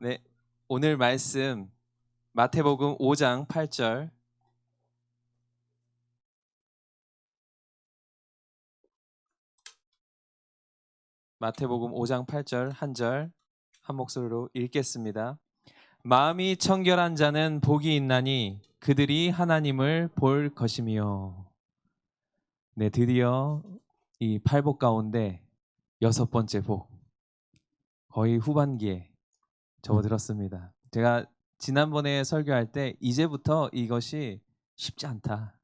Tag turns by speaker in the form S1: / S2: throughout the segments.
S1: 네, 오늘 말씀 마태복음 5장 8절. 마태복음 5장 8절 한 절 한 목소리로 읽겠습니다. 마음이 청결한 자는 복이 있나니 그들이 하나님을 볼 것이며. 네, 드디어 이 팔복 가운데 여섯 번째 복, 거의 후반기에 접어들었습니다. 제가 지난번에 설교할 때 이제부터 이것이 쉽지 않다,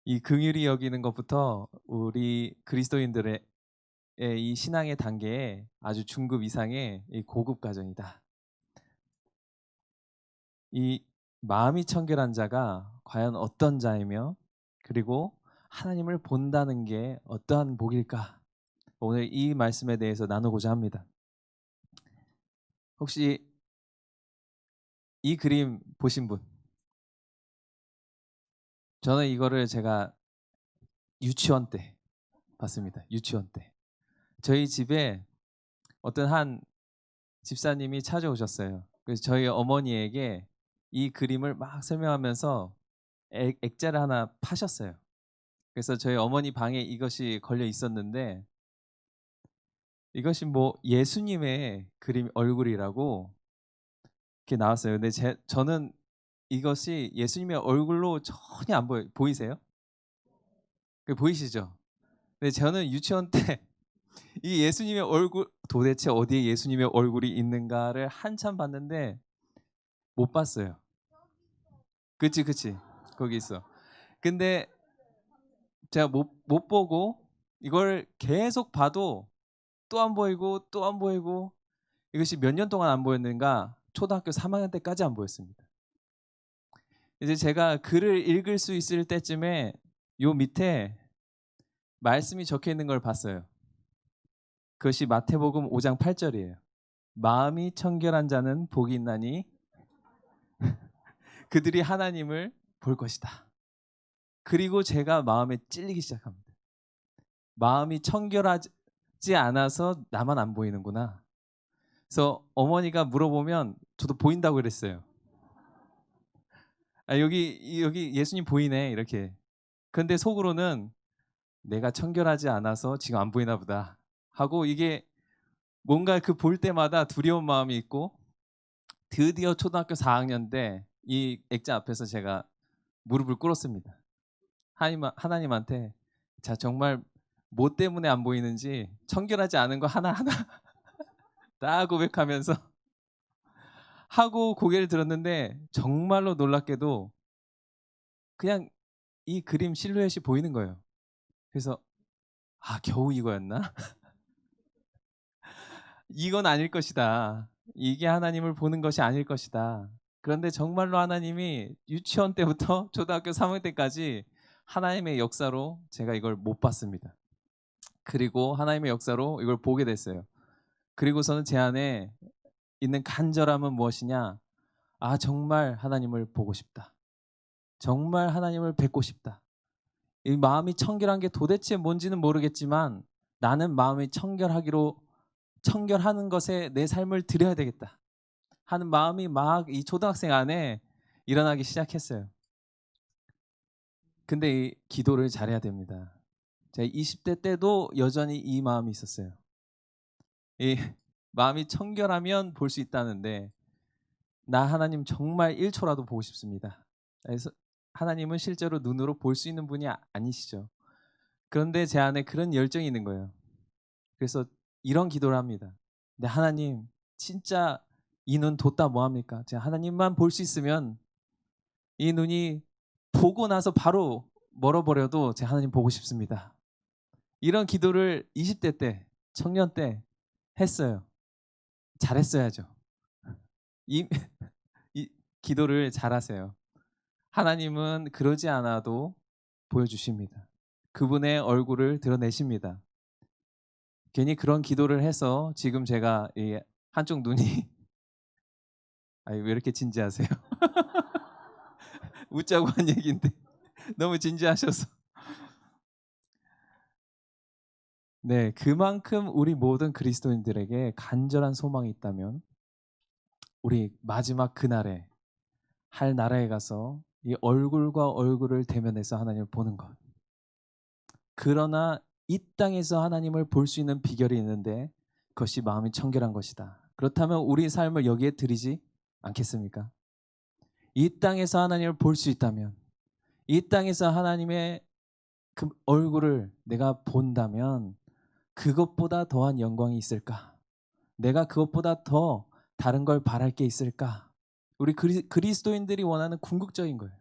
S1: 이 긍휼히 여기는 것부터 우리 그리스도인들의 이 신앙의 단계에 아주 중급 이상의 이 고급 과정이다. 이 마음이 청결한 자가 과연 어떤 자이며, 그리고 하나님을 본다는 게 어떠한 복일까? 오늘 이 말씀에 대해서 나누고자 합니다. 혹시 이 그림 보신 분? 저는 이거를 제가 유치원 때 봤습니다. 유치원 때. 저희 집에 어떤 한 집사님이 찾아오셨어요. 그래서 저희 어머니에게 이 그림을 막 설명하면서 액자를 하나 파셨어요. 그래서 저희 어머니 방에 이것이 걸려 있었는데, 이것이 뭐 예수님의 그림 얼굴이라고 이렇게 나왔어요. 근데 저는 이것이 예수님의 얼굴로 전혀 안 보이세요? 보이시죠? 근데 저는 유치원 때 이 예수님의 얼굴, 도대체 어디에 예수님의 얼굴이 있는가를 한참 봤는데 못 봤어요. 그치, 그치. 거기 있어. 근데 제가 못 보고 이걸 계속 봐도 또 안 보이고 또 안 보이고, 이것이 몇 년 동안 안 보였는가? 초등학교 3학년 때까지 안 보였습니다. 이제 제가 글을 읽을 수 있을 때쯤에 요 밑에 말씀이 적혀 있는 걸 봤어요. 그것이 마태복음 5장 8절이에요. 마음이 청결한 자는 복이 있나니 그들이 하나님을 볼 것이다. 그리고 제가 마음에 찔리기 시작합니다. 마음이 청결하지 않아서 나만 안 보이는구나. 그래서 어머니가 물어보면 저도 보인다고 그랬어요. 아, 여기 예수님 보이네 이렇게. 근데 속으로는 내가 청결하지 않아서 지금 안 보이나 보다 하고, 이게 뭔가 그 볼 때마다 두려운 마음이 있고, 드디어 초등학교 4학년 때 이 액자 앞에서 제가 무릎을 꿇었습니다. 하나님한테, 자, 정말 뭐 때문에 안 보이는지 청결하지 않은 거 하나하나 다 고백하면서 하고 고개를 들었는데, 정말로 놀랍게도 그냥 이 그림 실루엣이 보이는 거예요. 그래서 아, 겨우 이거였나? 이건 아닐 것이다. 이게 하나님을 보는 것이 아닐 것이다. 그런데 정말로 하나님이 유치원 때부터 초등학교 3학년 때까지 하나님의 역사로 제가 이걸 못 봤습니다. 그리고 하나님의 역사로 이걸 보게 됐어요. 그리고서는 제 안에 있는 간절함은 무엇이냐? 아, 정말 하나님을 보고 싶다. 정말 하나님을 뵙고 싶다. 이 마음이 청결한 게 도대체 뭔지는 모르겠지만 나는 마음이 청결하는 것에 내 삶을 드려야 되겠다 하는 마음이 막 이 초등학생 안에 일어나기 시작했어요. 근데 이 기도를 잘해야 됩니다. 제가 20대 때도 여전히 이 마음이 있었어요. 이 마음이 청결하면 볼 수 있다는데, 나 하나님 정말 1초라도 보고 싶습니다. 그래서 하나님은 실제로 눈으로 볼 수 있는 분이 아니시죠. 그런데 제 안에 그런 열정이 있는 거예요. 그래서 이런 기도를 합니다. 근데 하나님, 진짜 이 눈 뒀다 뭐합니까? 제가 하나님만 볼 수 있으면 이 눈이 보고 나서 바로 멀어버려도 제 하나님 보고 싶습니다. 이런 기도를 20대 때, 청년 때 했어요. 잘했어야죠. 이, 이 기도를 잘하세요. 하나님은 그러지 않아도 보여주십니다. 그분의 얼굴을 드러내십니다. 괜히 그런 기도를 해서 지금 제가 이 한쪽 눈이 아니, 왜 이렇게 진지하세요? 웃자고 한 얘기인데 너무 진지하셔서. 네, 그만큼 우리 모든 그리스도인들에게 간절한 소망이 있다면 우리 마지막 그날에 할 나라에 가서 이 얼굴과 얼굴을 대면해서 하나님을 보는 것. 그러나 이 땅에서 하나님을 볼 수 있는 비결이 있는데 그것이 마음이 청결한 것이다. 그렇다면 우리 삶을 여기에 드리지 않겠습니까? 이 땅에서 하나님을 볼 수 있다면, 이 땅에서 하나님의 그 얼굴을 내가 본다면 그것보다 더한 영광이 있을까? 내가 그것보다 더 다른 걸 바랄 게 있을까? 우리 그리스도인들이 원하는 궁극적인 거예요.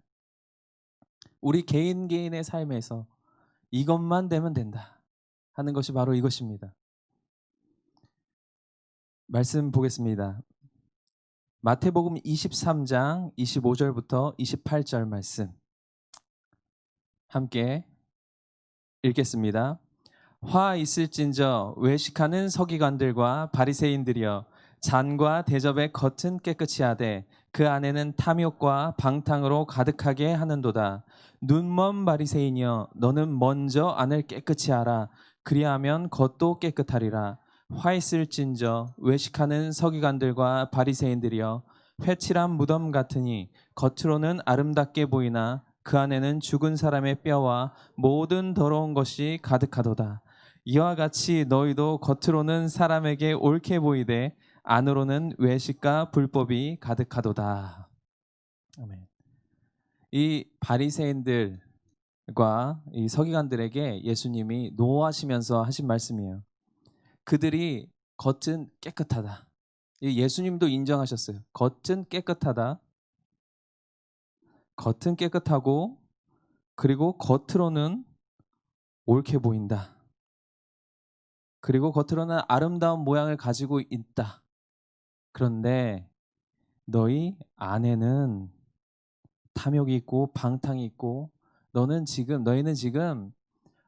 S1: 우리 개인 개인의 삶에서 이것만 되면 된다 하는 것이 바로 이것입니다. 말씀 보겠습니다. 마태복음 23장 25절부터 28절 말씀 함께 읽겠습니다. 화 있을진저 외식하는 서기관들과 바리새인들이여, 잔과 대접의 겉은 깨끗이 하되 그 안에는 탐욕과 방탕으로 가득하게 하는도다. 눈먼 바리새인이여, 너는 먼저 안을 깨끗이 하라. 그리하면 겉도 깨끗하리라. 화 있을진저 외식하는 서기관들과 바리새인들이여, 회칠한 무덤 같으니 겉으로는 아름답게 보이나 그 안에는 죽은 사람의 뼈와 모든 더러운 것이 가득하도다. 이와 같이 너희도 겉으로는 사람에게 옳게 보이되 안으로는 외식과 불법이 가득하도다. 아멘. 이 바리새인들과 이 서기관들에게 예수님이 노하시면서 하신 말씀이에요. 그들이 겉은 깨끗하다. 예수님도 인정하셨어요. 겉은 깨끗하다. 겉은 깨끗하고 그리고 겉으로는 옳게 보인다. 그리고 겉으로는 아름다운 모양을 가지고 있다. 그런데 너희 안에는 탐욕이 있고 방탕이 있고 너희는 지금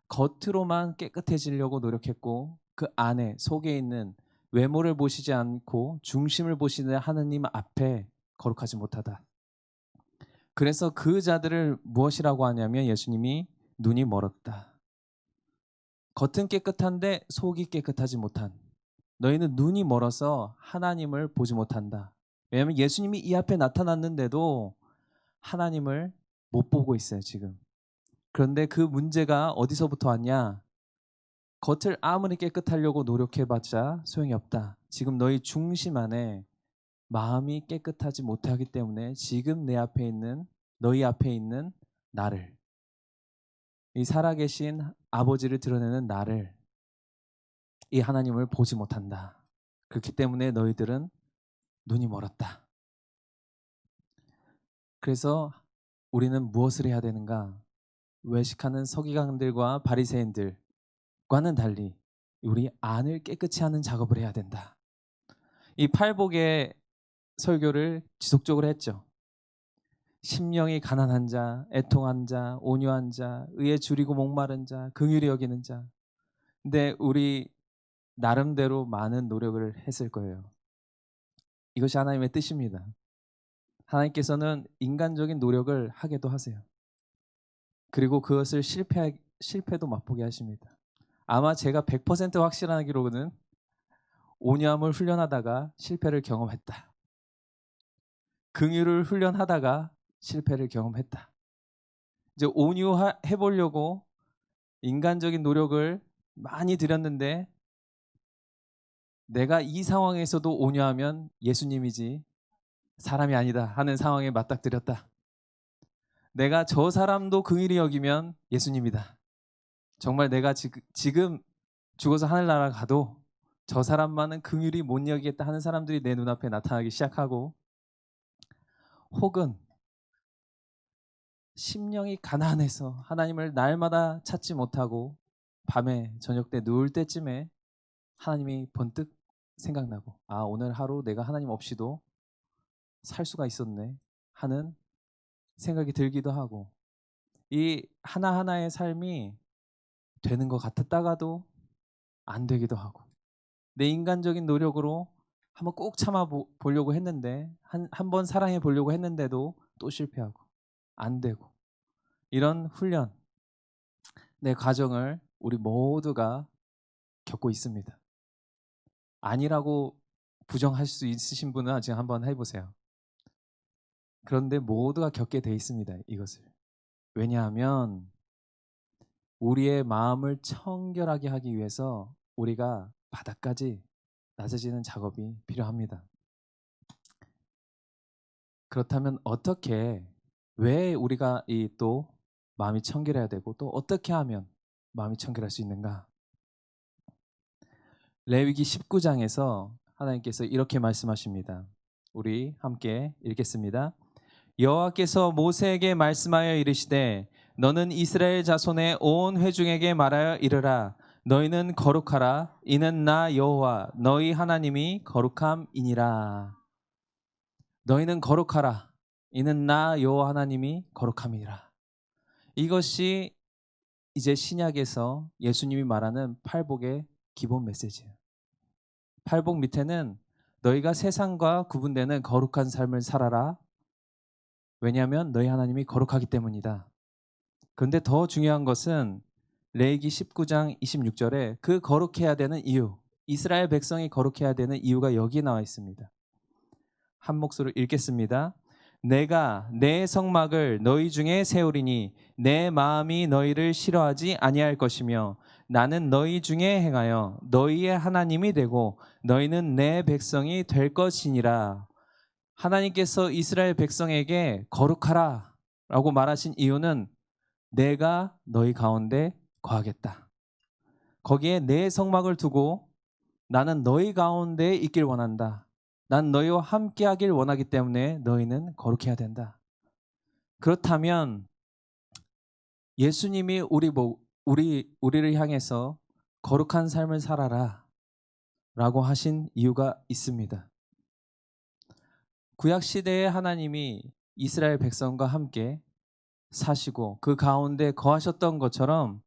S1: 겉으로만 깨끗해지려고 노력했고 그 안에 속에 있는 외모를 보시지 않고 중심을 보시는 하느님 앞에 거룩하지 못하다. 그래서 그 자들을 무엇이라고 하냐면 예수님이 눈이 멀었다. 겉은 깨끗한데 속이 깨끗하지 못한, 너희는 눈이 멀어서 하나님을 보지 못한다. 왜냐하면 예수님이 이 앞에 나타났는데도 하나님을 못 보고 있어요 지금. 그런데 그 문제가 어디서부터 왔냐? 겉을 아무리 깨끗하려고 노력해봤자 소용이 없다. 지금 너희 중심 안에 마음이 깨끗하지 못하기 때문에 지금 내 앞에 있는, 너희 앞에 있는 나를, 이 살아계신 아버지를 드러내는 나를, 이 하나님을 보지 못한다. 그렇기 때문에 너희들은 눈이 멀었다. 그래서 우리는 무엇을 해야 되는가? 외식하는 서기관들과 바리새인들과는 달리 우리 안을 깨끗이 하는 작업을 해야 된다. 이 팔복의 설교를 지속적으로 했죠. 심령이 가난한 자, 애통한 자, 온유한 자, 의에 줄이고 목마른 자, 긍휼히 여기는 자. 근데 우리 나름대로 많은 노력을 했을 거예요. 이것이 하나님의 뜻입니다. 하나님께서는 인간적인 노력을 하게도 하세요. 그리고 그것을 실패도 맛보게 하십니다. 아마 제가 100% 확실하기로는 온유함을 훈련하다가 실패를 경험했다. 긍휼을 훈련하다가 실패를 경험했다. 이제 온유해 보려고 인간적인 노력을 많이 들였는데 내가 이 상황에서도 온유하면 예수님이지 사람이 아니다 하는 상황에 맞닥뜨렸다. 내가 저 사람도 긍휼히 여기면 예수님이다. 정말 내가 지금 죽어서 하늘나라 가도 저 사람만은 긍휼히 못 여기겠다 하는 사람들이 내 눈앞에 나타나기 시작하고, 혹은 심령이 가난해서 하나님을 날마다 찾지 못하고 밤에 저녁 때 누울 때쯤에 하나님이 번뜩 생각나고, 아 오늘 하루 내가 하나님 없이도 살 수가 있었네 하는 생각이 들기도 하고, 이 하나하나의 삶이 되는 것 같았다가도 안 되기도 하고, 내 인간적인 노력으로 한번 꼭 참아 보려고 했는데 한 번 사랑해 보려고 했는데도 또 실패하고 안 되고, 이런 훈련, 내 과정을 우리 모두가 겪고 있습니다. 아니라고 부정할 수 있으신 분은 지금 한번 해보세요. 그런데 모두가 겪게 돼 있습니다. 이것을. 왜냐하면 우리의 마음을 청결하게 하기 위해서 우리가 바닥까지 낮아지는 작업이 필요합니다. 그렇다면 어떻게, 왜 우리가 이 또 마음이 청결해야 되고 또 어떻게 하면 마음이 청결할 수 있는가? 레위기 19장에서 하나님께서 이렇게 말씀하십니다. 우리 함께 읽겠습니다. 여호와께서 모세에게 말씀하여 이르시되 너는 이스라엘 자손의 온 회중에게 말하여 이르라. 너희는 거룩하라. 이는 나 여호와 너희 하나님이 거룩함이니라. 너희는 거룩하라. 이는 나 여호와 하나님이 거룩함이니라. 이것이 이제 신약에서 예수님이 말하는 팔복의 기본 메시지예요. 팔복 밑에는 너희가 세상과 구분되는 거룩한 삶을 살아라. 왜냐하면 너희 하나님이 거룩하기 때문이다. 그런데 더 중요한 것은 레위기 19장 26절에 그 거룩해야 되는 이유, 이스라엘 백성이 거룩해야 되는 이유가 여기 나와 있습니다. 한 목소리로 읽겠습니다. 내가 내 성막을 너희 중에 세우리니 내 마음이 너희를 싫어하지 아니할 것이며 나는 너희 중에 행하여 너희의 하나님이 되고 너희는 내 백성이 될 것이니라. 하나님께서 이스라엘 백성에게 거룩하라 라고 말하신 이유는 내가 너희 가운데 거하겠다. 거기에 내 성막을 두고 나는 너희 가운데 있길 원한다. 난 너희와 함께 하길 원하기 때문에 너희는 거룩해야 된다. 그렇다면 예수님이 우리를 향해서 거룩한 삶을 살아라 라고 하신 이유가 있습니다. 구약 시대에 하나님이 이스라엘 백성과 함께 사시고 그 가운데 거하셨던 것처럼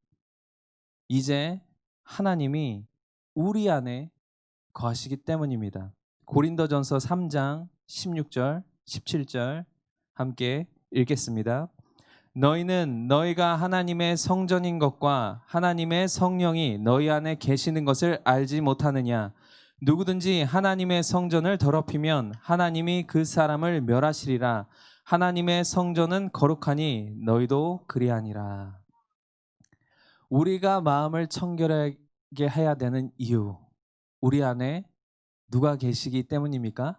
S1: 이제 하나님이 우리 안에 거하시기 때문입니다. 고린도전서 3장 16절 17절 함께 읽겠습니다. 너희는 너희가 하나님의 성전인 것과 하나님의 성령이 너희 안에 계시는 것을 알지 못하느냐. 누구든지 하나님의 성전을 더럽히면 하나님이 그 사람을 멸하시리라. 하나님의 성전은 거룩하니 너희도 그리하니라. 우리가 마음을 청결하게 해야 되는 이유, 우리 안에 누가 계시기 때문입니까?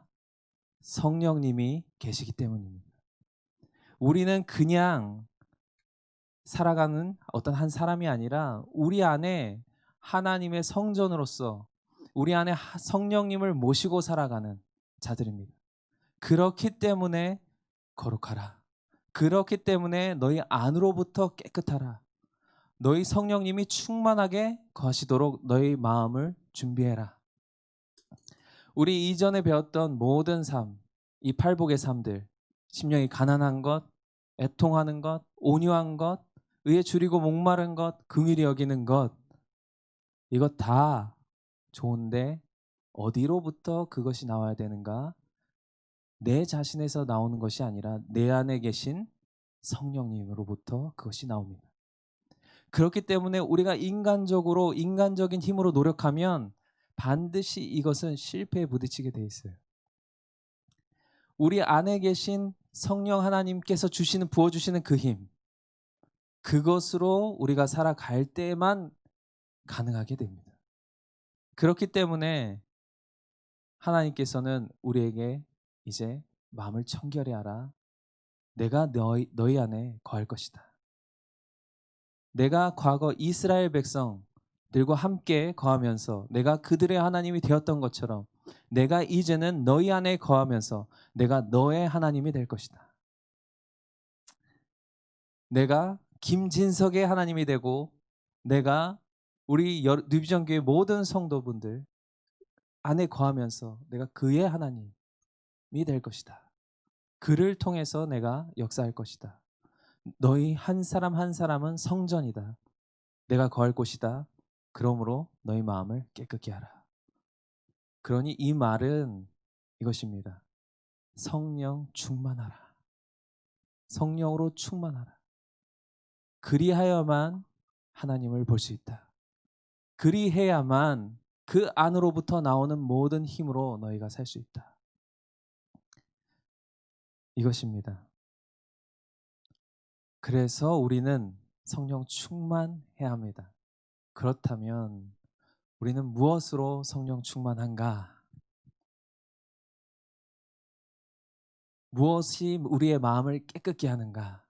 S1: 성령님이 계시기 때문입니다. 우리는 그냥 살아가는 어떤 한 사람이 아니라 우리 안에 하나님의 성전으로서 우리 안에 성령님을 모시고 살아가는 자들입니다. 그렇기 때문에 거룩하라. 그렇기 때문에 너희 안으로부터 깨끗하라. 너희 성령님이 충만하게 거하시도록 너희 마음을 준비해라. 우리 이전에 배웠던 모든 삶, 이 팔복의 삶들, 심령이 가난한 것, 애통하는 것, 온유한 것, 의에 줄이고 목마른 것, 긍휼히 여기는 것, 이것 다 좋은데 어디로부터 그것이 나와야 되는가? 내 자신에서 나오는 것이 아니라 내 안에 계신 성령님으로부터 그것이 나옵니다. 그렇기 때문에 우리가 인간적인 힘으로 노력하면 반드시 이것은 실패에 부딪히게 돼 있어요. 우리 안에 계신 성령 하나님께서 부어주시는 그 힘, 그것으로 우리가 살아갈 때만 가능하게 됩니다. 그렇기 때문에 하나님께서는 우리에게 이제 마음을 청결히 하라. 내가 너희 안에 거할 것이다. 내가 과거 이스라엘 백성들과 함께 거하면서 내가 그들의 하나님이 되었던 것처럼 내가 이제는 너희 안에 거하면서 내가 너의 하나님이 될 것이다. 내가 김진석의 하나님이 되고 내가 우리 뉴비전교회 모든 성도분들 안에 거하면서 내가 그의 하나님이 될 것이다. 그를 통해서 내가 역사할 것이다. 너희 한 사람 한 사람은 성전이다. 내가 거할 곳이다. 그러므로 너희 마음을 깨끗게 하라. 그러니 이 말은 이것입니다. 성령 충만하라. 성령으로 충만하라. 그리하여만 하나님을 볼 수 있다. 그리해야만 그 안으로부터 나오는 모든 힘으로 너희가 살 수 있다. 이것입니다. 그래서 우리는 성령 충만해야 합니다. 그렇다면 우리는 무엇으로 성령 충만한가? 무엇이 우리의 마음을 깨끗게 하는가?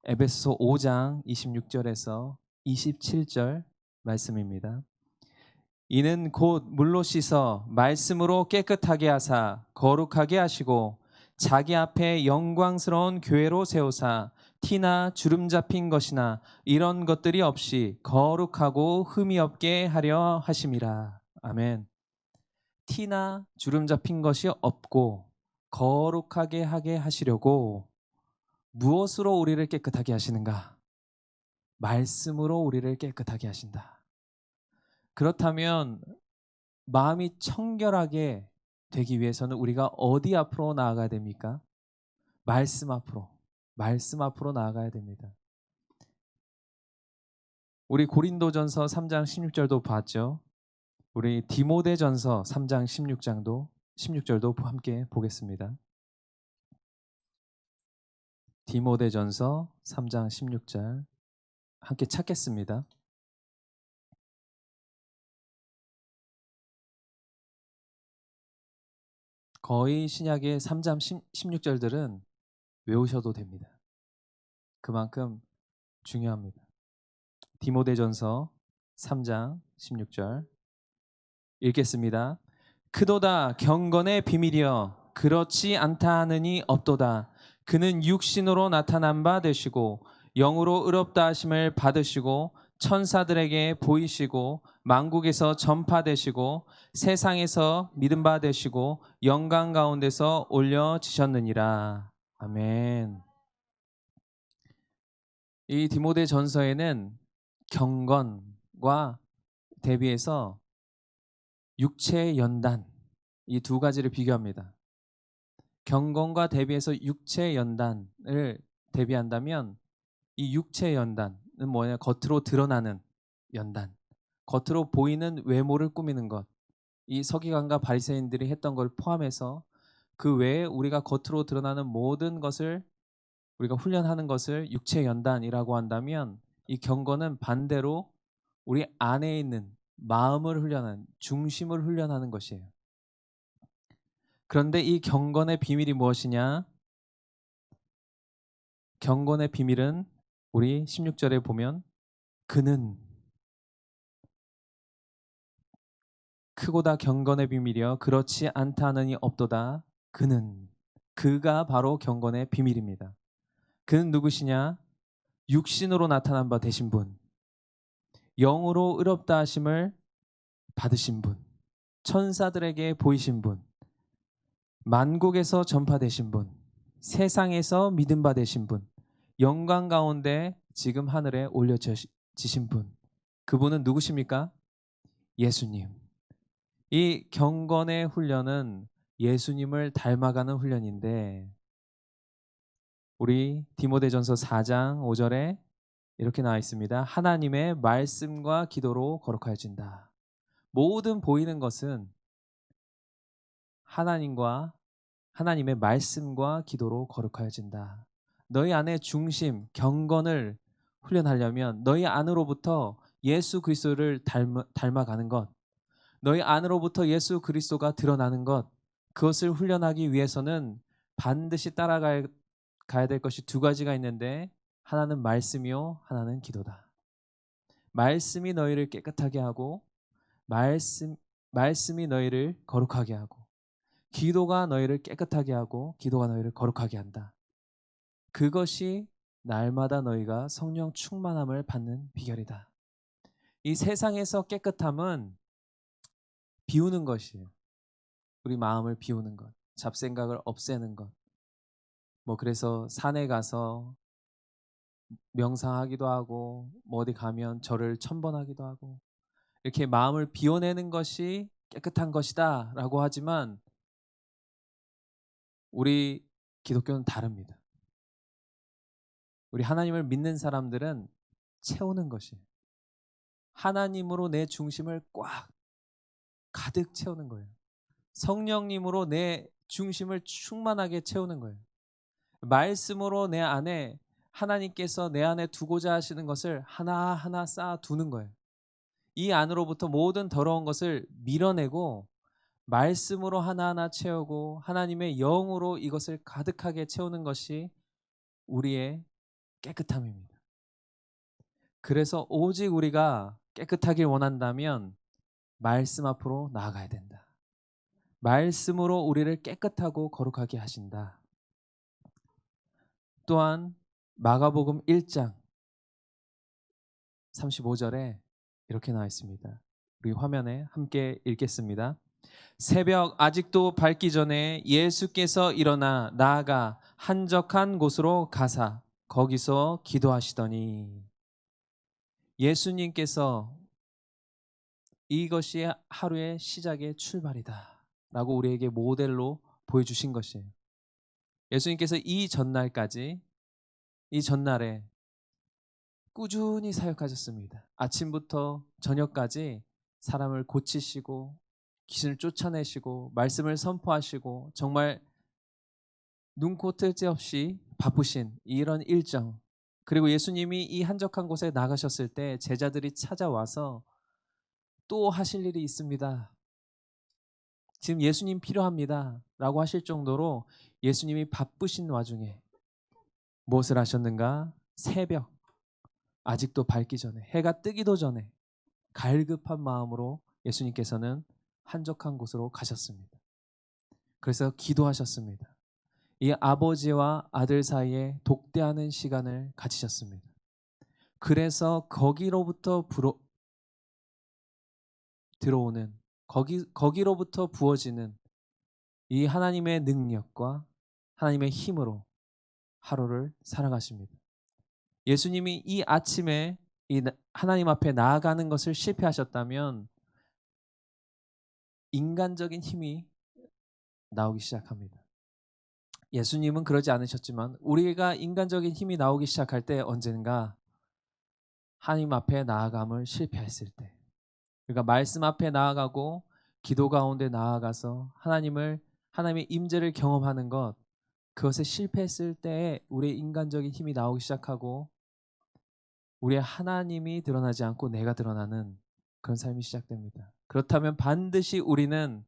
S1: 에베소서 5장 26절에서 27절 말씀입니다. 이는 곧 물로 씻어 말씀으로 깨끗하게 하사 거룩하게 하시고 자기 앞에 영광스러운 교회로 세우사 티나 주름 잡힌 것이나 이런 것들이 없이 거룩하고 흠이 없게 하려 하심이라. 아멘. 티나 주름 잡힌 것이 없고 거룩하게 하게 하시려고 무엇으로 우리를 깨끗하게 하시는가? 말씀으로 우리를 깨끗하게 하신다. 그렇다면 마음이 청결하게 되기 위해서는 우리가 어디 앞으로 나아가야 됩니까? 말씀 앞으로 나아가야 됩니다. 우리 고린도전서 3장 16절도 봤죠. 우리 디모데전서 3장 16절도 함께 보겠습니다. 디모데전서 3장 16절 함께 찾겠습니다. 거의 신약의 3장 16절들은 외우셔도 됩니다. 그만큼 중요합니다. 디모데전서 3장 16절 읽겠습니다. 크도다 경건의 비밀이여 그렇지 않다 하느니 없도다. 그는 육신으로 나타난 바 되시고 영으로 의롭다 하심을 받으시고 천사들에게 보이시고 만국에서 전파되시고 세상에서 믿음 바 되시고 영광 가운데서 올려지셨느니라. 아멘. 이 디모데 전서에는 경건과 대비해서 육체의 연단 이 두 가지를 비교합니다. 경건과 대비해서 육체의 연단을 대비한다면 이 육체의 연단은 뭐냐? 겉으로 드러나는 연단, 겉으로 보이는 외모를 꾸미는 것. 이 서기관과 바리새인들이 했던 걸 포함해서 그 외에 우리가 겉으로 드러나는 모든 것을 우리가 훈련하는 것을 육체의 연단이라고 한다면 이 경건은 반대로 우리 안에 있는 마음을 훈련하는 중심을 훈련하는 것이에요. 그런데 이 경건의 비밀이 무엇이냐? 경건의 비밀은 우리 16절에 보면 그는 크고다 경건의 비밀이여 그렇지 않다 하느니 없도다. 그가 바로 경건의 비밀입니다. 그는 누구시냐? 육신으로 나타난 바 되신 분, 영으로 의롭다 하심을 받으신 분, 천사들에게 보이신 분, 만국에서 전파되신 분, 세상에서 믿음 받으신 분, 영광 가운데 지금 하늘에 올려지신 분. 그분은 누구십니까? 예수님. 이 경건의 훈련은 예수님을 닮아가는 훈련인데 우리 디모데전서 4장 5절에 이렇게 나와 있습니다. 하나님의 말씀과 기도로 거룩해진다. 모든 보이는 것은 하나님의 말씀과 기도로 거룩하여진다. 너희 안에 중심, 경건을 훈련하려면 너희 안으로부터 예수 그리스도를 닮아가는 것, 너희 안으로부터 예수 그리스도가 드러나는 것, 그것을 훈련하기 위해서는 반드시 따라가야 될 것이 두 가지가 있는데 하나는 말씀이요, 하나는 기도다. 말씀이 너희를 깨끗하게 하고 말씀이 너희를 거룩하게 하고 기도가 너희를 깨끗하게 하고 기도가 너희를 거룩하게 한다. 그것이 날마다 너희가 성령 충만함을 받는 비결이다. 이 세상에서 깨끗함은 비우는 것이에요. 우리 마음을 비우는 것, 잡생각을 없애는 것. 그래서 산에 가서 명상하기도 하고 어디 가면 절을 1000번 하기도 하고 이렇게 마음을 비워내는 것이 깨끗한 것이다 라고 하지만 우리 기독교는 다릅니다. 우리 하나님을 믿는 사람들은 채우는 것이에요. 하나님으로 내 중심을 꽉 가득 채우는 거예요. 성령님으로 내 중심을 충만하게 채우는 거예요. 말씀으로 내 안에 하나님께서 내 안에 두고자 하시는 것을 하나하나 쌓아 두는 거예요. 이 안으로부터 모든 더러운 것을 밀어내고 말씀으로 하나하나 채우고 하나님의 영으로 이것을 가득하게 채우는 것이 우리의 깨끗함입니다. 그래서 오직 우리가 깨끗하길 원한다면 말씀 앞으로 나아가야 된다. 말씀으로 우리를 깨끗하고 거룩하게 하신다. 또한 마가복음 1장 35절에 이렇게 나와 있습니다. 우리 화면에 함께 읽겠습니다. 새벽 아직도 밝기 전에 예수께서 일어나 나아가 한적한 곳으로 가사 거기서 기도하시더니, 예수님께서 이것이 하루의 시작의 출발이다 라고 우리에게 모델로 보여주신 것이에요. 예수님께서 이 전날에 꾸준히 사역하셨습니다. 아침부터 저녁까지 사람을 고치시고 귀신을 쫓아내시고 말씀을 선포하시고 정말 눈코 뜰 새 없이 바쁘신 이런 일정, 그리고 예수님이 이 한적한 곳에 나가셨을 때 제자들이 찾아와서 또 하실 일이 있습니다, 지금 예수님 필요합니다 라고 하실 정도로 예수님이 바쁘신 와중에 무엇을 하셨는가? 새벽 아직도 밝기 전에, 해가 뜨기도 전에 갈급한 마음으로 예수님께서는 한적한 곳으로 가셨습니다. 그래서 기도하셨습니다. 이 아버지와 아들 사이에 독대하는 시간을 가지셨습니다. 그래서 거기로부터 들어오는 거기로부터 부어지는 이 하나님의 능력과 하나님의 힘으로 하루를 살아가십니다. 예수님이 이 아침에 이 하나님 앞에 나아가는 것을 실패하셨다면 인간적인 힘이 나오기 시작합니다. 예수님은 그러지 않으셨지만 우리가 인간적인 힘이 나오기 시작할 때 언젠가 하나님 앞에 나아감을 실패했을 때, 그러니까 말씀 앞에 나아가고 기도 가운데 나아가서 하나님의 임재를 경험하는 것, 그것에 실패했을 때에 우리의 인간적인 힘이 나오기 시작하고 우리의 하나님이 드러나지 않고 내가 드러나는 그런 삶이 시작됩니다. 그렇다면 반드시 우리는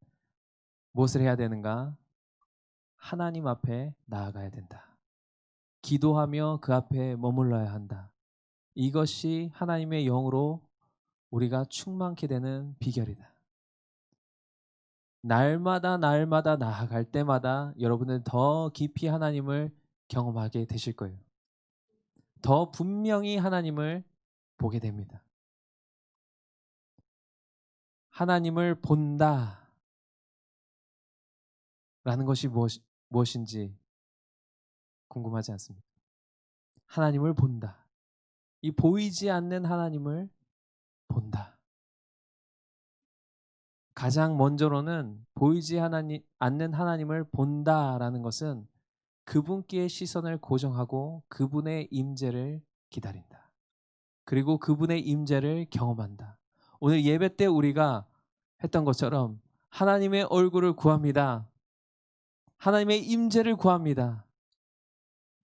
S1: 무엇을 해야 되는가? 하나님 앞에 나아가야 된다. 기도하며 그 앞에 머물러야 한다. 이것이 하나님의 영으로 우리가 충만케 되는 비결이다. 날마다 나아갈 때마다 여러분은 더 깊이 하나님을 경험하게 되실 거예요. 더 분명히 하나님을 보게 됩니다. 하나님을 본다 라는 것이 무엇인지 궁금하지 않습니까? 하나님을 본다. 이 보이지 않는 하나님을 본다. 가장 먼저로는 보이지 않는 하나님을 본다라는 것은 그분께 시선을 고정하고 그분의 임재를 기다린다. 그리고 그분의 임재를 경험한다. 오늘 예배 때 우리가 했던 것처럼 하나님의 얼굴을 구합니다. 하나님의 임재를 구합니다.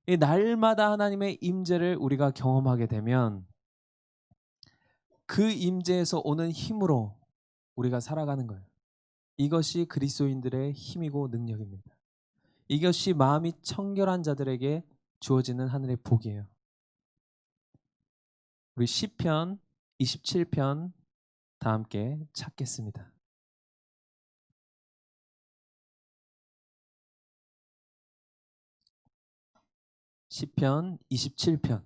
S1: 이 날마다 하나님의 임재를 우리가 경험하게 되면 그 임재에서 오는 힘으로 우리가 살아가는 거예요. 이것이 그리스도인들의 힘이고 능력입니다. 이것이 마음이 청결한 자들에게 주어지는 하늘의 복이에요. 우리 시편 27편 다 함께 찾겠습니다. 시편 27편.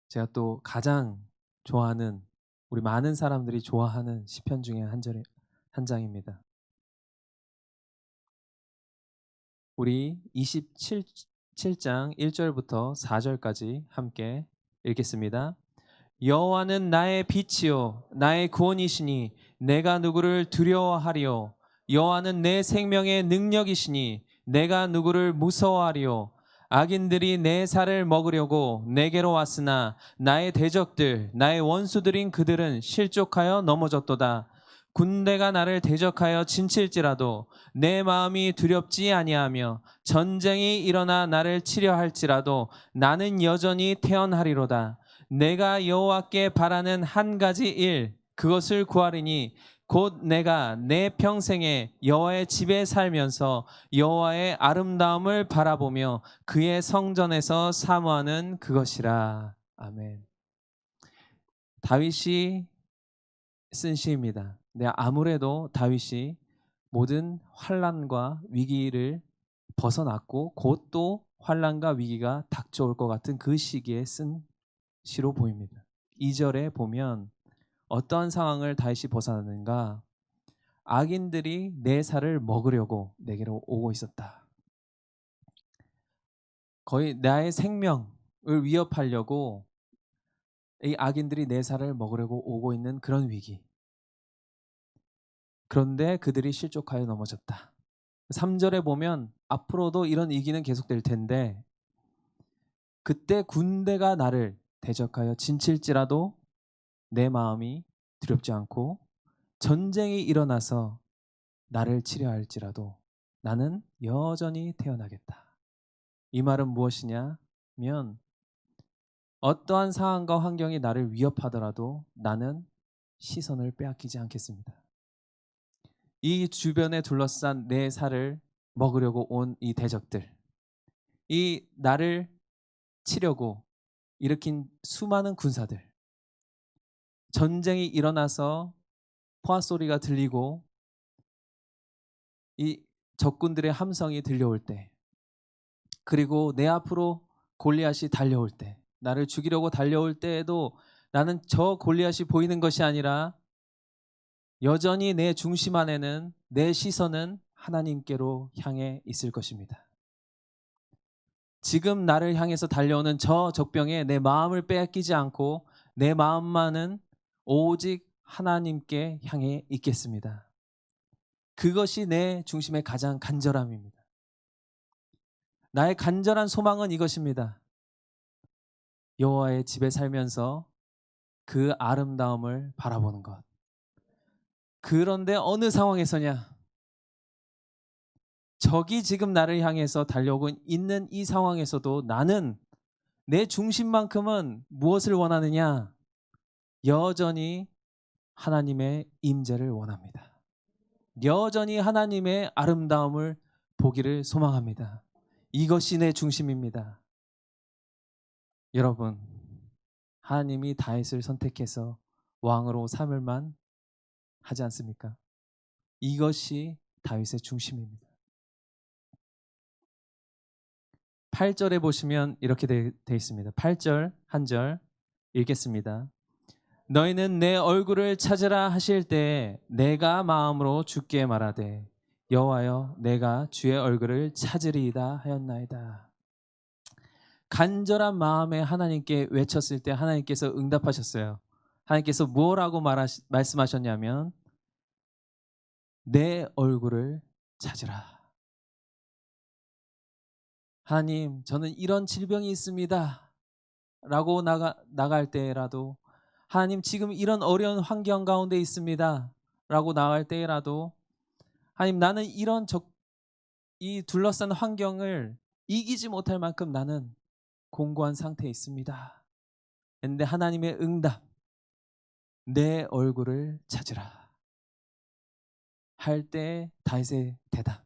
S1: 제가 또 가장 좋아하는, 우리 많은 사람들이 좋아하는 시편 중에 한 장입니다. 우리 27장 1절부터 4절까지 함께 읽겠습니다. 여호와는 나의 빛이요 나의 구원이시니 내가 누구를 두려워하리요. 여호와는 내 생명의 능력이시니 내가 누구를 무서워하리요. 악인들이 내 살을 먹으려고 내게로 왔으나 나의 대적들, 나의 원수들인 그들은 실족하여 넘어졌도다. 군대가 나를 대적하여 진칠지라도 내 마음이 두렵지 아니하며 전쟁이 일어나 나를 치려 할지라도 나는 여전히 태어나리로다. 내가 여호와께 바라는 한 가지 일, 그것을 구하리니 곧 내가 내 평생에 여호와의 집에 살면서 여호와의 아름다움을 바라보며 그의 성전에서 사모하는 그것이라. 아멘. 다윗이 쓴 시입니다. 네, 아무래도 다윗이 모든 환난과 위기를 벗어났고 곧 또 환난과 위기가 닥쳐올 것 같은 그 시기에 쓴 시로 보입니다. 2절에 보면 어떠한 상황을 다윗이 벗어나는가? 악인들이 내 살을 먹으려고 내게로 오고 있었다. 거의 나의 생명을 위협하려고 이 악인들이 내 살을 먹으려고 오고 있는 그런 위기. 그런데 그들이 실족하여 넘어졌다. 3절에 보면 앞으로도 이런 위기는 계속될 텐데 그때 군대가 나를 대적하여 진칠지라도 내 마음이 두렵지 않고 전쟁이 일어나서 나를 치려 할지라도 나는 여전히 태어나겠다. 이 말은 무엇이냐면 어떠한 상황과 환경이 나를 위협하더라도 나는 시선을 빼앗기지 않겠습니다. 이 주변에 둘러싼 내 살을 먹으려고 온 이 대적들, 이 나를 치려고 일으킨 수많은 군사들, 전쟁이 일어나서 포화 소리가 들리고 이 적군들의 함성이 들려올 때, 그리고 내 앞으로 골리앗이 달려올 때, 나를 죽이려고 달려올 때에도 나는 저 골리앗이 보이는 것이 아니라 여전히 내 중심 안에는 내 시선은 하나님께로 향해 있을 것입니다. 지금 나를 향해서 달려오는 저 적병에 내 마음을 빼앗기지 않고 내 마음만은 오직 하나님께 향해 있겠습니다. 그것이 내 중심의 가장 간절함입니다. 나의 간절한 소망은 이것입니다. 여호와의 집에 살면서 그 아름다움을 바라보는 것. 그런데 어느 상황에서냐? 적이 지금 나를 향해서 달려오고 있는 이 상황에서도 나는 내 중심만큼은 무엇을 원하느냐? 여전히 하나님의 임재를 원합니다. 여전히 하나님의 아름다움을 보기를 소망합니다. 이것이 내 중심입니다. 여러분, 하나님이 다윗을 선택해서 왕으로 삼을만 하지 않습니까? 이것이 다윗의 중심입니다. 8절에 보시면 이렇게 되어 있습니다. 8절 한 절 읽겠습니다. 너희는 내 얼굴을 찾으라 하실 때 내가 마음으로 주께 말하되 여호와여 내가 주의 얼굴을 찾으리이다 하였나이다. 간절한 마음에 하나님께 외쳤을 때 하나님께서 응답하셨어요. 하나님께서 뭐라고 말씀하셨냐면 내 얼굴을 찾으라. 하나님, 저는 이런 질병이 있습니다. 라고 나갈 때라도 하나님, 지금 이런 어려운 환경 가운데 있습니다. 라고 나갈 때라도 하나님, 나는 이 둘러싼 환경을 이기지 못할 만큼 나는 공고한 상태에 있습니다. 그런데 하나님의 응답, 내 얼굴을 찾으라. 할 때 다윗의 대답,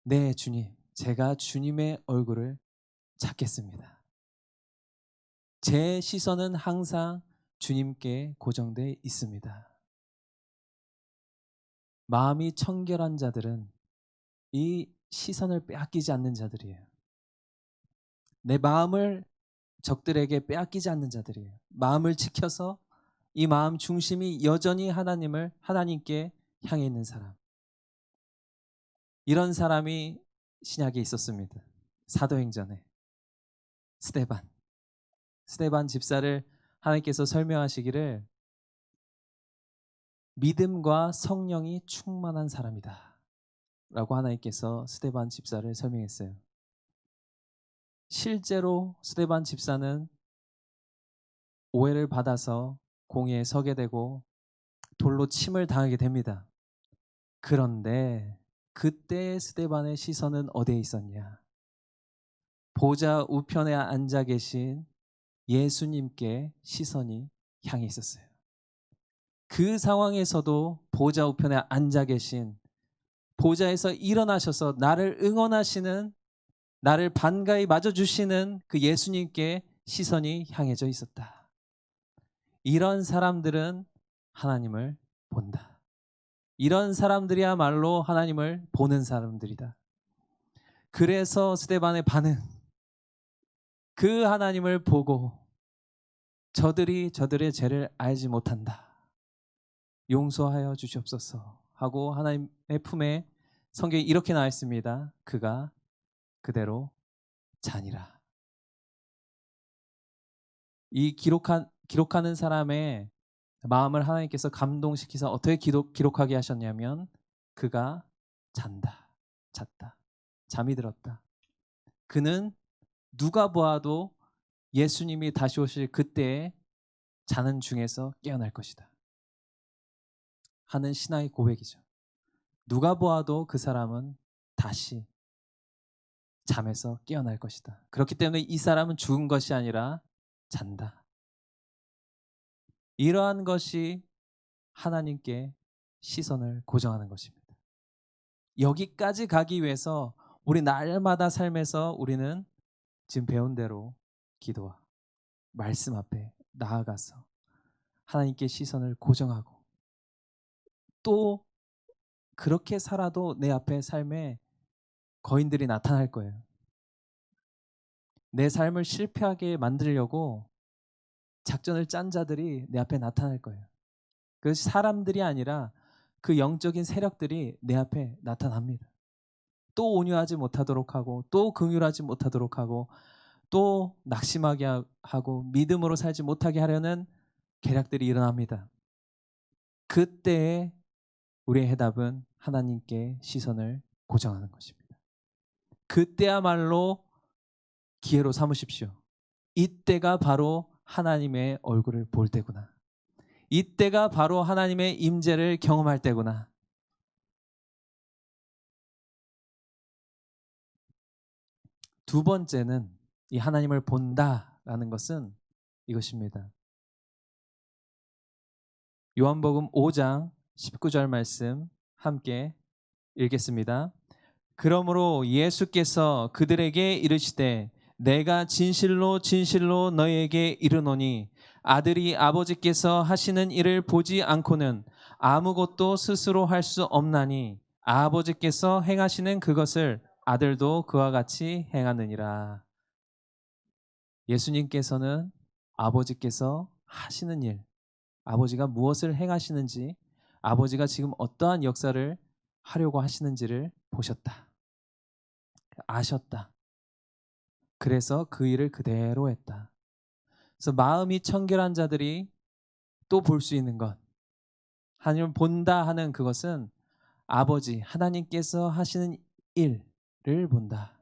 S1: 네 주님, 제가 주님의 얼굴을 찾겠습니다. 제 시선은 항상 주님께 고정되어 있습니다. 마음이 청결한 자들은 이 시선을 빼앗기지 않는 자들이에요. 내 마음을 적들에게 빼앗기지 않는 자들이에요. 마음을 지켜서 이 마음 중심이 여전히 하나님께 향해 있는 사람. 이런 사람이 신약에 있었습니다. 사도행전에 스데반 집사를 하나님께서 설명하시기를 믿음과 성령이 충만한 사람이다 라고 하나님께서 스데반 집사를 설명했어요. 실제로 스데반 집사는 오해를 받아서 공회에 서게 되고 돌로 침을 당하게 됩니다. 그런데 그때 스데반의 시선은 어디에 있었냐? 보좌 우편에 앉아 계신 예수님께 시선이 향해 있었어요. 그 상황에서도 보좌 우편에 앉아 계신, 보좌에서 일어나셔서 나를 응원하시는, 나를 반가이 맞아주시는 그 예수님께 시선이 향해져 있었다. 이런 사람들은 하나님을 본다. 이런 사람들이야말로 하나님을 보는 사람들이다. 그래서 스데반의 반응, 그 하나님을 보고 저들이 저들의 죄를 알지 못한다, 용서하여 주시옵소서 하고 하나님의 품에, 성경에 이렇게 나와 있습니다. 그가 그대로 자니라. 이 기록하는 사람의 마음을 하나님께서 감동시키서 어떻게 기록하게 하셨냐면, 그가 잔다, 잤다, 잠이 들었다. 그는 누가 보아도 예수님이 다시 오실 그때에 자는 중에서 깨어날 것이다 하는 신앙의 고백이죠. 누가 보아도 그 사람은 다시 잠에서 깨어날 것이다. 그렇기 때문에 이 사람은 죽은 것이 아니라 잔다. 이러한 것이 하나님께 시선을 고정하는 것입니다. 여기까지 가기 위해서 우리 날마다 삶에서 우리는 지금 배운 대로 기도와 말씀 앞에 나아가서 하나님께 시선을 고정하고, 또 그렇게 살아도 내 앞에 삶에 거인들이 나타날 거예요. 내 삶을 실패하게 만들려고 작전을 짠 자들이 내 앞에 나타날 거예요. 그 사람들이 아니라 그 영적인 세력들이 내 앞에 나타납니다. 또 온유하지 못하도록 하고, 또 긍휼하지 못하도록 하고, 또 낙심하게 하고 믿음으로 살지 못하게 하려는 계략들이 일어납니다. 그때에 우리의 해답은 하나님께 시선을 고정하는 것입니다. 그때야말로 기회로 삼으십시오. 이때가 바로 하나님의 얼굴을 볼 때구나. 이때가 바로 하나님의 임재를 경험할 때구나. 두 번째는, 이 하나님을 본다라는 것은 이것입니다. 요한복음 5장 19절 말씀 함께 읽겠습니다. 그러므로 예수께서 그들에게 이르시되 내가 진실로 진실로 너희에게 이르노니 아들이 아버지께서 하시는 일을 보지 않고는 아무것도 스스로 할 수 없나니 아버지께서 행하시는 그것을 아들도 그와 같이 행하느니라. 예수님께서는 아버지께서 하시는 일, 아버지가 무엇을 행하시는지, 아버지가 지금 어떠한 역사를 하려고 하시는지를 보셨다, 아셨다. 그래서 그 일을 그대로 했다. 그래서 마음이 청결한 자들이 또 볼 수 있는 것, 하나님을 본다 하는 그것은 아버지 하나님께서 하시는 일을 본다.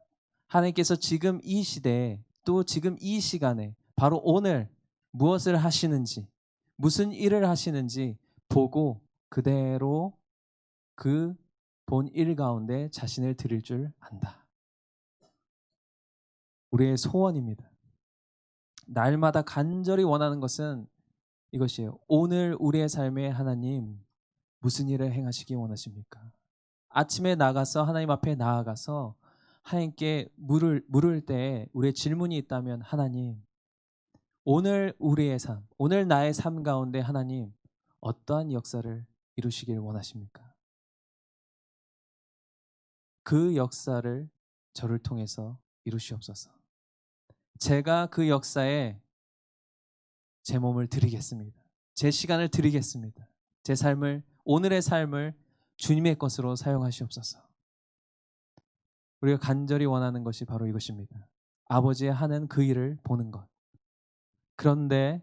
S1: 하나님께서 지금 이 시대에, 또 지금 이 시간에, 바로 오늘 무엇을 하시는지, 무슨 일을 하시는지 보고 그대로 그 본 일 가운데 자신을 드릴 줄 안다. 우리의 소원입니다. 날마다 간절히 원하는 것은 이것이에요. 오늘 우리의 삶에 하나님 무슨 일을 행하시기 원하십니까? 아침에 나가서 하나님 앞에 나아가서 하나님께 물을 때 우리의 질문이 있다면, 하나님 오늘 우리의 삶, 오늘 나의 삶 가운데 하나님 어떠한 역사를 이루시길 원하십니까? 그 역사를 저를 통해서 이루시옵소서. 제가 그 역사에 제 몸을 드리겠습니다. 제 시간을 드리겠습니다. 제 삶을, 오늘의 삶을 주님의 것으로 사용하시옵소서. 우리가 간절히 원하는 것이 바로 이것입니다. 아버지의 하는 그 일을 보는 것. 그런데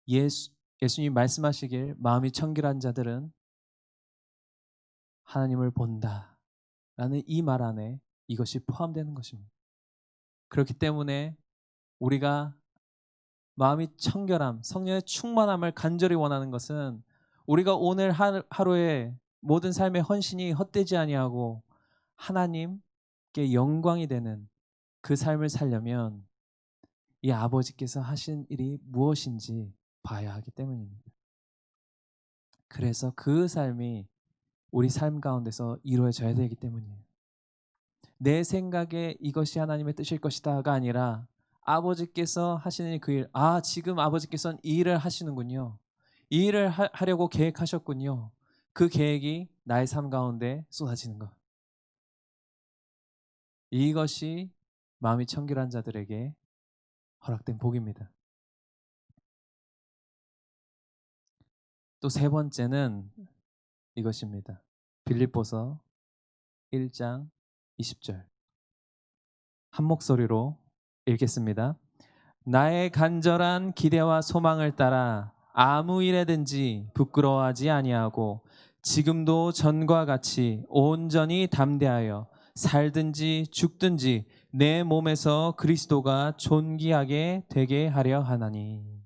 S1: 예수님 말씀하시길 마음이 청결한 자들은 하나님을 본다 라는 이 말 안에 이것이 포함되는 것입니다. 그렇기 때문에 우리가 마음이 청결함, 성령의 충만함을 간절히 원하는 것은 우리가 오늘 하루에 모든 삶의 헌신이 헛되지 아니하고 하나님께 영광이 되는 그 삶을 살려면 이 아버지께서 하신 일이 무엇인지 봐야 하기 때문입니다. 그래서 그 삶이 우리 삶 가운데서 이루어져야 되기 때문이에요. 내 생각에 이것이 하나님의 뜻일 것이다가 아니라 아버지께서 하시는 그 일, 지금 아버지께서는 이 일을 하시는군요. 이 일을 하려고 계획하셨군요. 그 계획이 나의 삶 가운데 쏟아지는 것. 이것이 마음이 청결한 자들에게 허락된 복입니다. 또 세 번째는 이것입니다. 빌립보서 1장 20절. 한 목소리로 읽겠습니다. 나의 간절한 기대와 소망을 따라 아무 일에든지 부끄러워하지 아니하고 지금도 전과 같이 온전히 담대하여 살든지 죽든지 내 몸에서 그리스도가 존귀하게 되게 하려 하나니.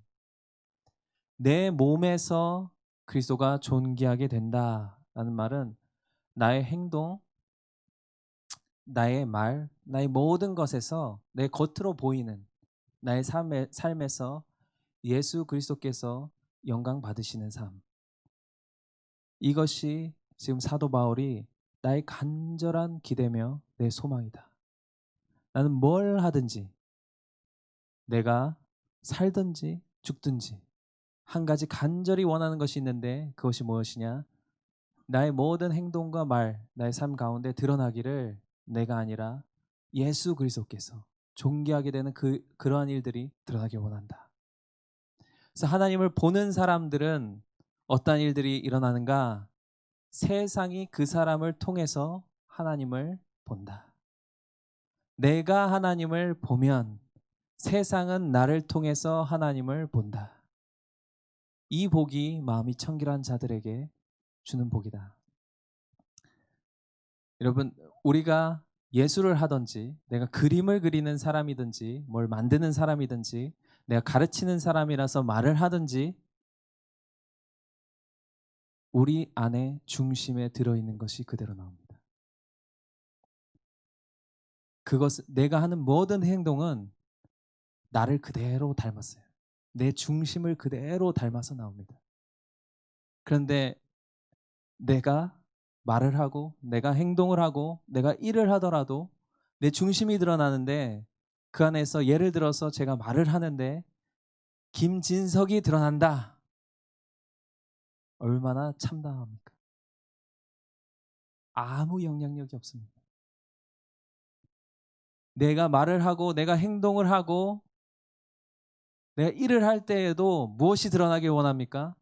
S1: 내 몸에서 그리스도가 존귀하게 된다라는 말은 나의 행동, 나의 말, 나의 모든 것에서 내 겉으로 보이는 나의 삶에서 예수 그리스도께서 영광 받으시는 삶. 이것이 지금 사도 바울이 나의 간절한 기대며 내 소망이다. 나는 뭘 하든지 내가 살든지 죽든지 한 가지 간절히 원하는 것이 있는데 그것이 무엇이냐? 나의 모든 행동과 말, 나의 삶 가운데 드러나기를 내가 아니라 예수 그리스도께서 존귀하게 되는 그러한 일들이 드러나길 원한다. 그래서 하나님을 보는 사람들은 어떤 일들이 일어나는가? 세상이 그 사람을 통해서 하나님을 본다. 내가 하나님을 보면 세상은 나를 통해서 하나님을 본다. 이 복이 마음이 청결한 자들에게 주는 복이다. 여러분, 우리가 예술을 하든지 내가 그림을 그리는 사람이든지 뭘 만드는 사람이든지 내가 가르치는 사람이라서 말을 하든지 우리 안에 중심에 들어있는 것이 그대로 나옵니다. 내가 하는 모든 행동은 나를 그대로 닮았어요. 내 중심을 그대로 닮아서 나옵니다. 그런데 내가 말을 하고 내가 행동을 하고 내가 일을 하더라도 내 중심이 드러나는데 그 안에서 예를 들어서 제가 말을 하는데 김진석이 드러난다. 얼마나 참담합니까? 아무 영향력이 없습니다. 내가 말을 하고 내가 행동을 하고 내가 일을 할 때에도 무엇이 드러나길 원합니까?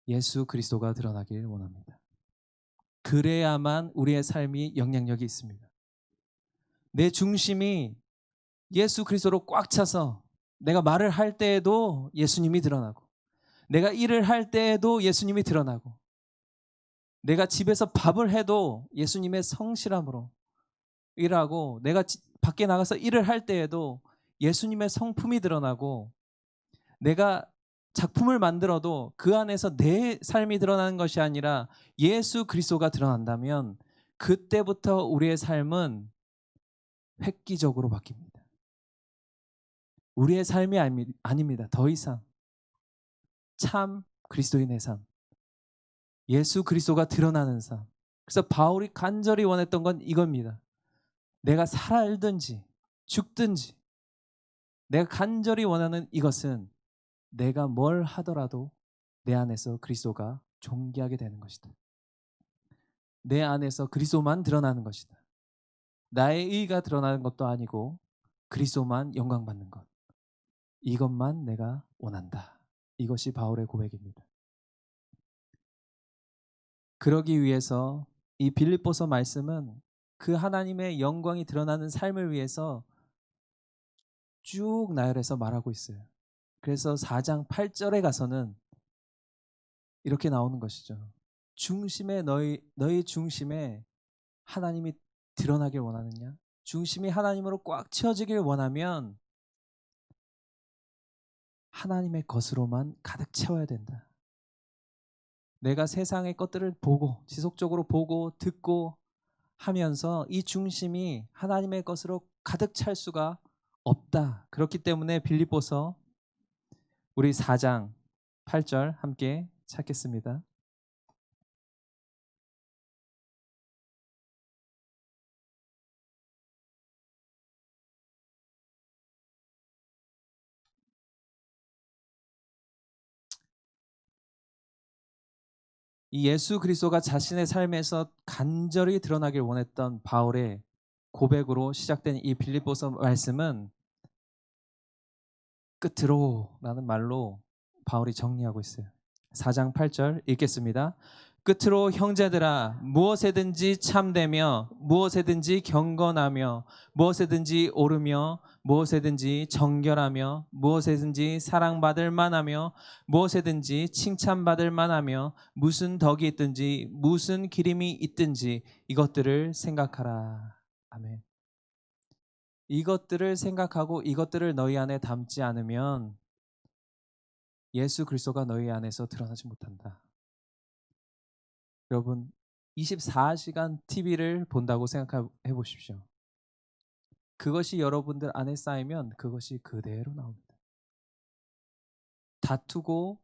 S1: 예수 그리스도가 드러나길 원합니다. 그래야만 우리의 삶이 영향력이 있습니다. 내 중심이 예수 그리스도로 꽉 차서 내가 말을 할 때에도 예수님이 드러나고 내가 일을 할 때에도 예수님이 드러나고 내가 집에서 밥을 해도 예수님의 성실함으로 일하고 내가 밖에 나가서 일을 할 때에도 예수님의 성품이 드러나고 내가 작품을 만들어도 그 안에서 내 삶이 드러나는 것이 아니라 예수 그리스도가 드러난다면 그때부터 우리의 삶은 획기적으로 바뀝니다. 우리의 삶이 아닙니다. 더 이상 참 그리스도인의 삶, 예수 그리스도가 드러나는 삶. 그래서 바울이 간절히 원했던 건 이겁니다. 내가 살든지 죽든지 내가 간절히 원하는 이것은 내가 뭘 하더라도 내 안에서 그리스도가 존귀하게 되는 것이다. 내 안에서 그리스도만 드러나는 것이다. 나의 의가 드러나는 것도 아니고 그리스도만 영광받는 것. 이것만 내가 원한다. 이것이 바울의 고백입니다. 그러기 위해서 이 빌립보서 말씀은 그 하나님의 영광이 드러나는 삶을 위해서 쭉 나열해서 말하고 있어요. 그래서 4장 8절에 가서는 이렇게 나오는 것이죠. 중심에 너희 중심에 하나님이 드러나길 원하느냐? 중심이 하나님으로 꽉 채워지길 원하면 하나님의 것으로만 가득 채워야 된다. 내가 세상의 것들을 보고 지속적으로 보고 듣고 하면서 이 중심이 하나님의 것으로 가득 찰 수가 없다. 그렇기 때문에 빌립보서 우리 4장 8절 함께 찾겠습니다. 이 예수 그리스도가 자신의 삶에서 간절히 드러나길 원했던 바울의 고백으로 시작된 이 빌립보서 말씀은 끝으로라는 말로 바울이 정리하고 있어요. 4장 8절 읽겠습니다. 끝으로 형제들아 무엇에든지 참되며 무엇에든지 경건하며 무엇에든지 옳으며 무엇에든지 정결하며 무엇에든지 사랑받을 만하며 무엇에든지 칭찬받을 만하며 무슨 덕이 있든지 무슨 기림이 있든지 이것들을 생각하라. 아멘. 이것들을 생각하고 이것들을 너희 안에 담지 않으면 예수 그리스도가 너희 안에서 드러나지 못한다. 여러분 24시간 TV를 본다고 생각해 보십시오. 그것이 여러분들 안에 쌓이면 그것이 그대로 나옵니다. 다투고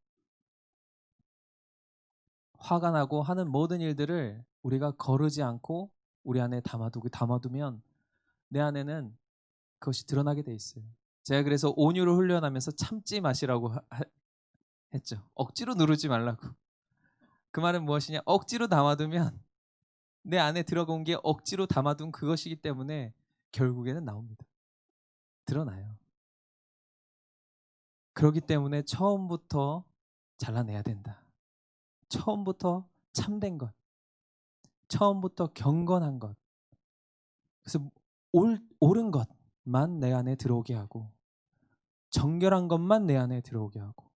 S1: 화가 나고 하는 모든 일들을 우리가 거르지 않고 우리 안에 담아두면 내 안에는 그것이 드러나게 돼 있어요. 제가 그래서 온유를 훈련하면서 참지 마시라고 했죠. 억지로 누르지 말라고. 그 말은 무엇이냐? 억지로 담아두면 내 안에 들어간 게 억지로 담아둔 그것이기 때문에 결국에는 나옵니다. 드러나요. 그렇기 때문에 처음부터 잘라내야 된다. 처음부터 참된 것, 처음부터 경건한 것, 그래서 옳은 것만 내 안에 들어오게 하고 정결한 것만 내 안에 들어오게 하고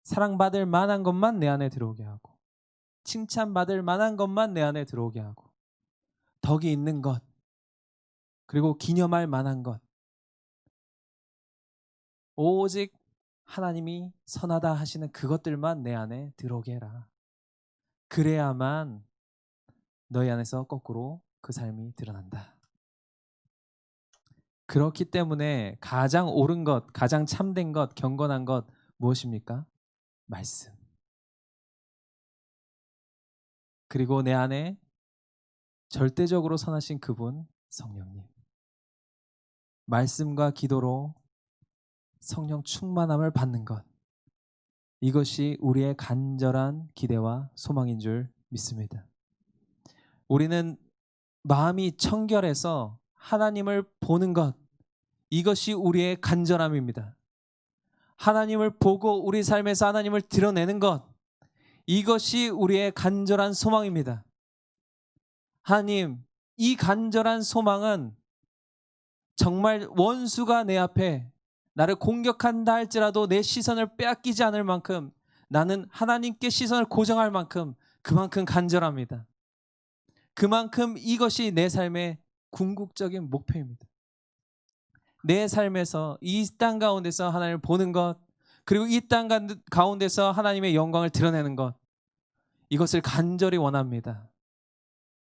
S1: 사랑받을 만한 것만 내 안에 들어오게 하고 칭찬받을 만한 것만 내 안에 들어오게 하고 덕이 있는 것 그리고 기념할 만한 것 오직 하나님이 선하다 하시는 그것들만 내 안에 들어오게 해라. 그래야만 너희 안에서 거꾸로 그 삶이 드러난다. 그렇기 때문에 가장 옳은 것, 가장 참된 것, 경건한 것 무엇입니까? 말씀. 그리고 내 안에 절대적으로 선하신 그분 성령님. 말씀과 기도로 성령 충만함을 받는 것. 이것이 우리의 간절한 기대와 소망인 줄 믿습니다. 우리는 마음이 청결해서 하나님을 보는 것. 이것이 우리의 간절함입니다. 하나님을 보고 우리 삶에서 하나님을 드러내는 것. 이것이 우리의 간절한 소망입니다. 하나님, 이 간절한 소망은 정말 원수가 내 앞에 나를 공격한다 할지라도 내 시선을 빼앗기지 않을 만큼 나는 하나님께 시선을 고정할 만큼 그만큼 간절합니다. 그만큼 이것이 내 삶의 궁극적인 목표입니다. 내 삶에서 이 땅 가운데서 하나님을 보는 것 그리고 이 땅 가운데서 하나님의 영광을 드러내는 것 이것을 간절히 원합니다.